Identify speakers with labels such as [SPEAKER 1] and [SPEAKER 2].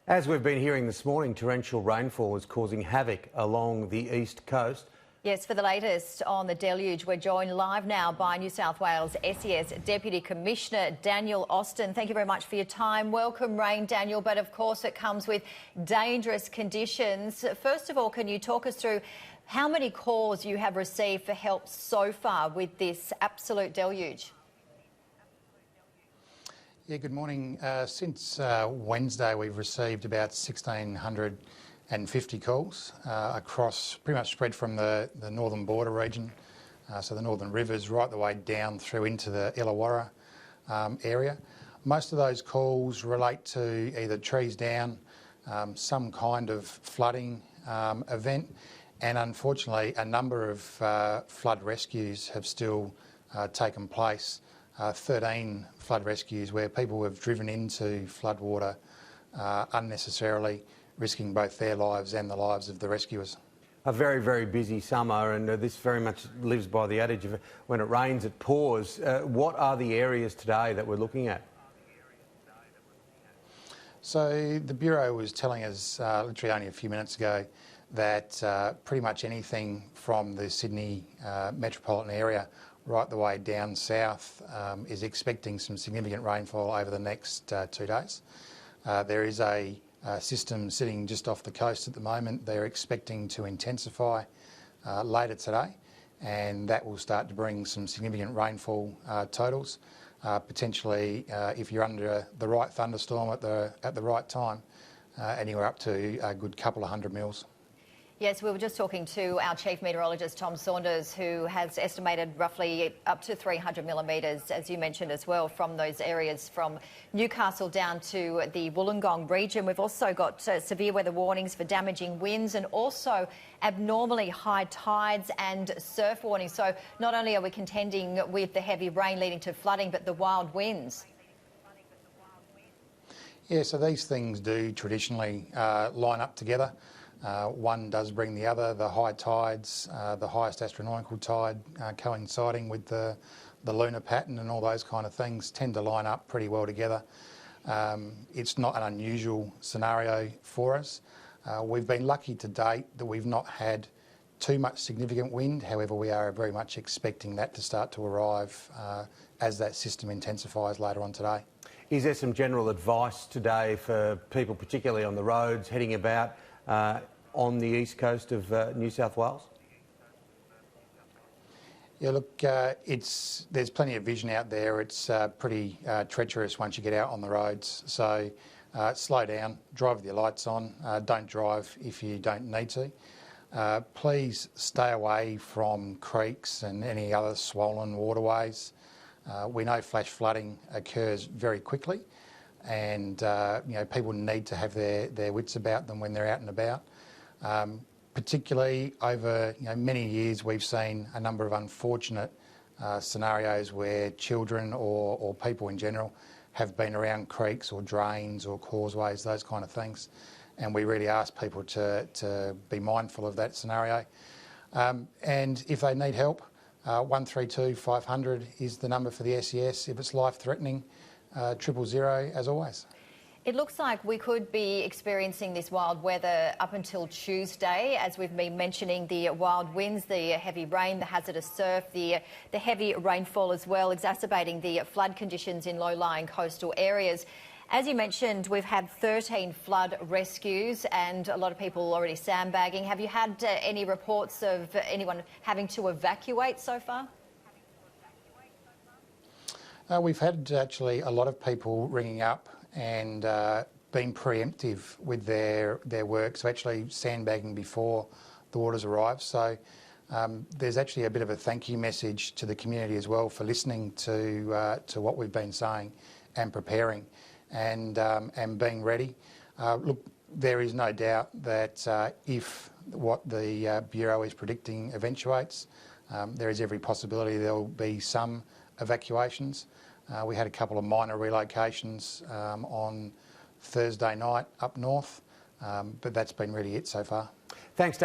[SPEAKER 1] As we've been hearing this morning, torrential rainfall is causing havoc along the east coast.
[SPEAKER 2] Yes, for the latest on the deluge, we're joined live now by New South Wales SES Deputy Commissioner Daniel Austin. Thank you very much for your time. Welcome rain, Daniel, but of course it comes with dangerous conditions. First of all, can you talk us through how many calls you have received for help so far with this absolute deluge?
[SPEAKER 3] Yeah, good morning. Since Wednesday, we've received about 1,650 calls across, pretty much spread from the northern border region, so the northern rivers, right the way down through into the Illawarra area. Most of those calls relate to either trees down, some kind of flooding event, and unfortunately a number of flood rescues have still taken place. 13 flood rescues where people have driven into floodwater unnecessarily, risking both their lives and the lives of the rescuers.
[SPEAKER 1] A very, very busy summer, and this very much lives by the adage of when it rains, it pours. What are the areas today that we're looking at?
[SPEAKER 3] So the Bureau was telling us literally only a few minutes ago that pretty much anything from the Sydney Metropolitan area right the way down south is expecting some significant rainfall over the next 2 days. There is a system sitting just off the coast at the moment. They're expecting to intensify later today, and that will start to bring some significant rainfall totals. Potentially, if you're under the right thunderstorm at the right time, anywhere up to a good couple of 100 mils.
[SPEAKER 2] Yes, we were just talking to our Chief Meteorologist, Tom Saunders, who has estimated roughly up to 300 millimetres, as you mentioned as well, from those areas from Newcastle down to the Wollongong region. We've also got severe weather warnings for damaging winds and also abnormally high tides and surf warnings. So not only are we contending with the heavy rain leading to flooding, but the wild winds.
[SPEAKER 3] Yeah, so these things do traditionally line up together. One does bring the other. The high tides, the highest astronomical tide coinciding with the lunar pattern and all those kind of things tend to line up pretty well together. It's not an unusual scenario for us. We've been lucky to date that we've not had too much significant wind. However, we are very much expecting that to start to arrive as that system intensifies later on today.
[SPEAKER 1] Is there some general advice today for people, particularly on the roads, heading about on the east coast of New South Wales?
[SPEAKER 3] Yeah, look, there's plenty of vision out there. It's pretty treacherous once you get out on the roads. So slow down, drive with your lights on. Don't drive if you don't need to. Please stay away from creeks and any other swollen waterways. We know flash flooding occurs very quickly, and people need to have their wits about them when they're out and about. Particularly over many years, we've seen a number of unfortunate scenarios where children or people in general have been around creeks or drains or causeways, those kind of things, and we really ask people to be mindful of that scenario. And if they need help, 132 500 is the number for the SES. If it's life-threatening, 000 as always.
[SPEAKER 2] It looks like we could be experiencing this wild weather up until Tuesday, as we've been mentioning, the wild winds, the heavy rain, the hazardous surf, the heavy rainfall as well, exacerbating the flood conditions in low-lying coastal areas. As you mentioned, we've had 13 flood rescues and a lot of people already sandbagging. Have you had any reports of anyone having to evacuate so far?
[SPEAKER 3] We've had actually a lot of people ringing up and being preemptive with their work, so actually sandbagging before the waters arrive. So there's actually a bit of a thank you message to the community as well for listening to what we've been saying and preparing and being ready. Look, there is no doubt that if what the Bureau is predicting eventuates, there is every possibility there will be some evacuations. We had a couple of minor relocations on Thursday night up north, but that's been really it so far.
[SPEAKER 1] Thanks, Dave.